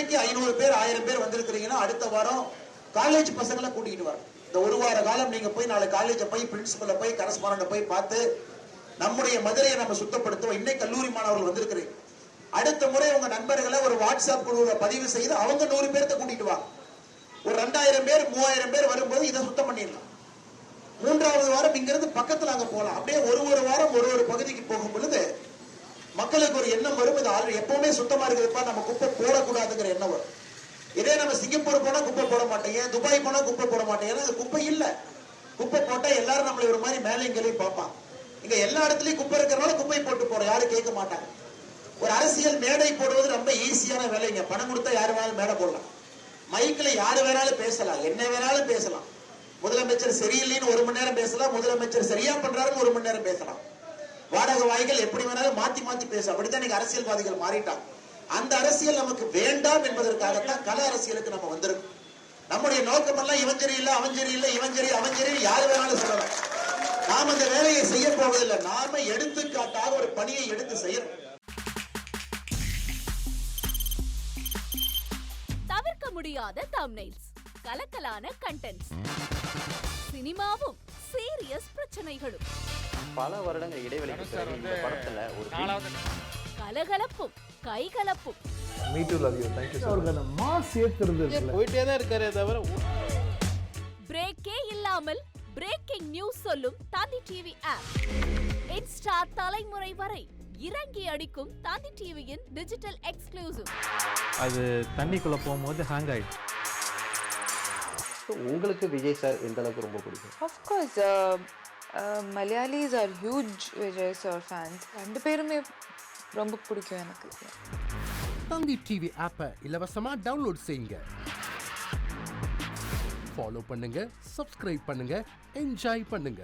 இன்னைக்கு 500 பேர் 1000 பேர் வந்திருக்கிறீங்கன்னா அடுத்த வாரம் காலேஜ் பசங்களை கூட்டிகிட்டு வர. இந்த ஒரு வார காலம் நீங்க போய் நாளை காலேஜ போய் பிரின்சிபல்ல போய் கரஸ்பாண்டன்ட் போய் பார்த்து நம்முடைய மதுரையை நம்ம சுத்தப்படுத்துவோம். இன்னைக்கு கல்லூரி மாணவர்கள் வந்திருக்கிறீங்க. அடுத்த முறை உங்க நண்பர்களை ஒரு வாட்ஸ்அப் குழுவில் பதிவு செய்து அவங்க 100 பேர்த்த கூட்டிட்டு வாங்க. ஒரு 2000 பேர் 3000 பேர் வரும்போது இதை சுத்தம் பண்ணிடலாம். 3வது வாரம் இங்கிருந்து பக்கத்துல அங்க போகலாம். அப்படியே ஒரு வாரம் ஒரு பகுதிக்கு போகும் பொழுது மக்களுக்கு ஒரு எண்ணம் வரும், இது ஆல்ரெடி எப்பவுமே சுத்தமா இருக்குதுப்பா, நம்ம குப்பை போடக்கூடாதுங்கிற எண்ணம் வரும். இதே நம்ம சிங்கப்பூர் போனா குப்பை போட மாட்டேங்க, துபாய் போனா குப்பை போட மாட்டேங்க. ஏன்னா குப்பை இல்ல. குப்பை போட்டா எல்லாரும் நம்மளை ஒரு மாதிரி மேலையும் கீழே பார்ப்பாங்க. இங்க எல்லா இடத்துலயும் குப்பை இருக்கிறனால குப்பை போட்டு போறோம், யாரும் கேட்க மாட்டாங்க. ஒரு அரசியல் மேடை போடுவது ரொம்ப ஈஸியான வேலைங்க. பணம் கொடுத்தா யாரு வேணாலும் மேடை போடலாம், மைக்ல யாரு வேணாலும் பேசலாம், என்ன வேணாலும் பேசலாம். முதலமைச்சர் சரியில்லைன்னு 1 மணி நேரம் பேசலாம், முதலமைச்சர் சரியா பண்றாருன்னு 1 மணி நேரம் பேசலாம். வாடகை வாய்கள் எப்படி வேணாலும் மாத்தி பேச. அப்படித்தான் நீங்க அரசியல்வாதிகள் மாறிட்டாங்க. அந்த அரசியல் நமக்கு வேண்டாம் என்பதற்காகத்தான் கல அரசியலுக்கு நம்ம வந்திருக்கோம். நம்முடைய நோக்கம் எல்லாம் இவன் சரியில்லை அவன் சரியில்லை இவன் சரி அவன் சரி யாரு வேணாலும் சொல்லலாம். நாம் அந்த வேலையை செய்ய போவதில்லை. நாம எடுத்துக்காட்டாக ஒரு பணியை எடுத்து செய்யறோம். தவிர்க்க முடியாத தம்ப்நெயில்ஸ், கலக்கலான கண்டென்ட்ஸ், சினிமாவும் சீரியஸ் பிரச்சனைகளும், பல வருடங்கள் இடைவெளிக்கு பிறகு இந்த படத்துல ஒரு கலகலப்பும் கைகலப்பும். Me too, love you. Thank you so much. Mass ஏத்துறது போயிட்டே தான் இருக்காரே தவிர பிரேக்கே இல்லாமல் பிரேக்கிங் நியூஸ் சொல்லும் தந்தி டிவி ஆப். இன்ஸ்டா தலைமுறை வரை இறங்கி அடிக்கும் தந்தி டிவியின் டிஜிட்டல் எக்ஸ்க்ளூசிவ். அது தண்ணிக்குள்ள போகும்போது ஹேங் ஆயிடுச்சு. உங்களுக்கு விஜய் சார் எந்த அளவுக்கு ரொம்ப பிடிக்கும்? Of course, Malayalis are huge Vijay sir fans. ரெண்டு பேருமே ரொம்ப பிடிக்கும் எனக்கு. தந்தி டிவி ஆப்பை இலவசமா டவுன்லோட் செய்யுங்க. ஃபாலோ பண்ணுங்க, சப்ஸ்கிரைப் பண்ணுங்க, என்ஜாய் பண்ணுங்க.